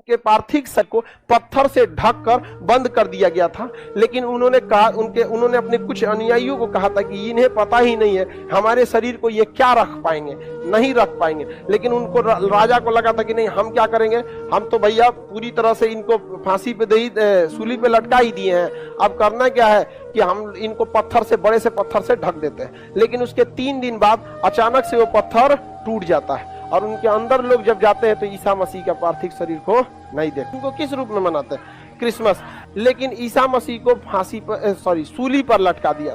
के पार्थिव शरीर को पत्थर से ढककर बंद कर दिया गया था। लेकिन उन्होंने कहा, उन्होंने अपने कुछ अनुयायियों को कहा था कि इन्हें पता ही नहीं है हमारे शरीर को ये क्या रख पाएंगे, नहीं रख पाएंगे। लेकिन उनको राजा को लगा था कि नहीं, हम क्या करेंगे, हम तो भैया पूरी तरह से इनको फांसी पे सूली पे लटका ही दिए हैं, अब करना क्या है कि हम इनको पत्थर से, बड़े से पत्थर से ढक देते हैं। लेकिन उसके 3 दिन बाद अचानक से वो पत्थर टूट जाता है और उनके अंदर लोग जब जाते हैं तो ईसा मसीह का पार्थिव शरीर को नहीं देखते। उनको किस रूप में मनाते हैं? क्रिसमस। लेकिन ईसा मसीह को सूली पर लटका दिया,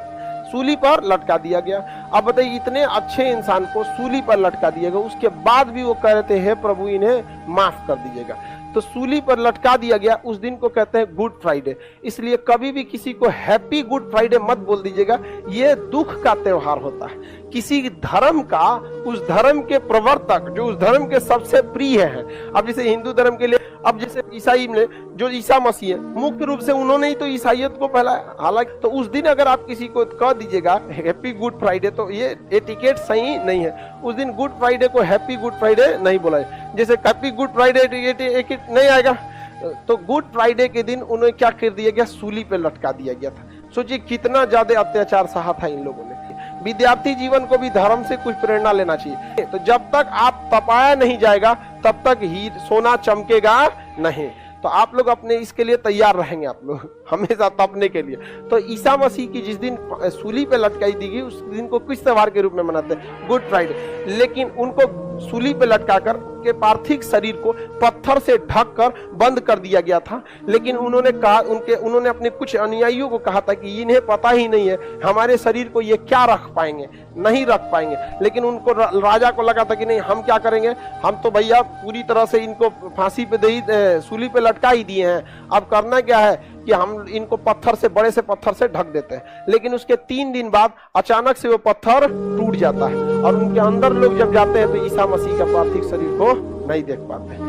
सूली पर लटका दिया गया। अब बताइए, इतने अच्छे इंसान को सूली पर लटका दिया गया, उसके बाद भी वो कह रहे थे हे प्रभु इन्हें माफ कर दीजिएगा। तो सूली पर लटका दिया गया, उस दिन को कहते हैं गुड फ्राइडे। इसलिए कभी भी किसी को हैप्पी गुड फ्राइडे मत बोल दीजिएगा, ये दुख का त्योहार होता है। किसी धर्म का, उस धर्म के प्रवर्तक जो उस धर्म के सबसे प्रिय है, अब जैसे हिंदू धर्म के लिए, अब जैसे ईसाई में जो ईसा मसीह है, मुख्य रूप से उन्होंने ही तो ईसाइयत को फैलाया। हालांकि तो उस दिन अगर आप किसी को कह दीजिएगा हैप्पी गुड फ्राइडे, तो ये एटिकेट सही नहीं है। उस दिन गुड फ्राइडे को हैप्पी गुड फ्राइडे नहीं बोला है। जैसे हैप्पी गुड फ्राइडे नहीं आएगा, तो गुड फ्राइडे के दिन उन्हें क्या कर दिया गया, सूली पे लटका दिया गया था। सोचिए कितना ज्यादा अत्याचार सहा था इन लोगों ने। विद्यार्थी जीवन को भी धर्म से कुछ प्रेरणा लेना चाहिए। तो जब तक आप तपाया नहीं जाएगा तब तक ही सोना चमकेगा नहीं। तो आप लोग अपने इसके लिए तैयार रहेंगे, आप लोग हमेशा तपने के लिए। तो ईसा मसीह की जिस दिन सूली पे लटकाई दी गई, उस दिन को किस त्योहार के रूप में मनाते हैं? Good Friday. लेकिन उनको सूली पे लटकाकर के पार्थिव शरीर को पत्थर से ढककर बंद कर दिया गया था। लेकिन उन्होंने कहा, उन्होंने अपने कुछ अनुयायियों को कहा था कि इन्हें पता ही नहीं है हमारे शरीर को ये क्या रख पाएंगे, नहीं रख पाएंगे। लेकिन उनको राजा को लगा था कि नहीं, हम क्या करेंगे, हम तो भैया पूरी तरह से इनको फांसी पे सूली पे लटका ही दिए हैं, अब करना क्या है कि हम इनको पत्थर से, बड़े से पत्थर से ढक देते हैं। लेकिन उसके 3 दिन बाद अचानक से वो पत्थर टूट जाता है और उनके अंदर लोग जब जाते हैं तो ईसा मसीह का पार्थिव शरीर को नहीं देख पाते।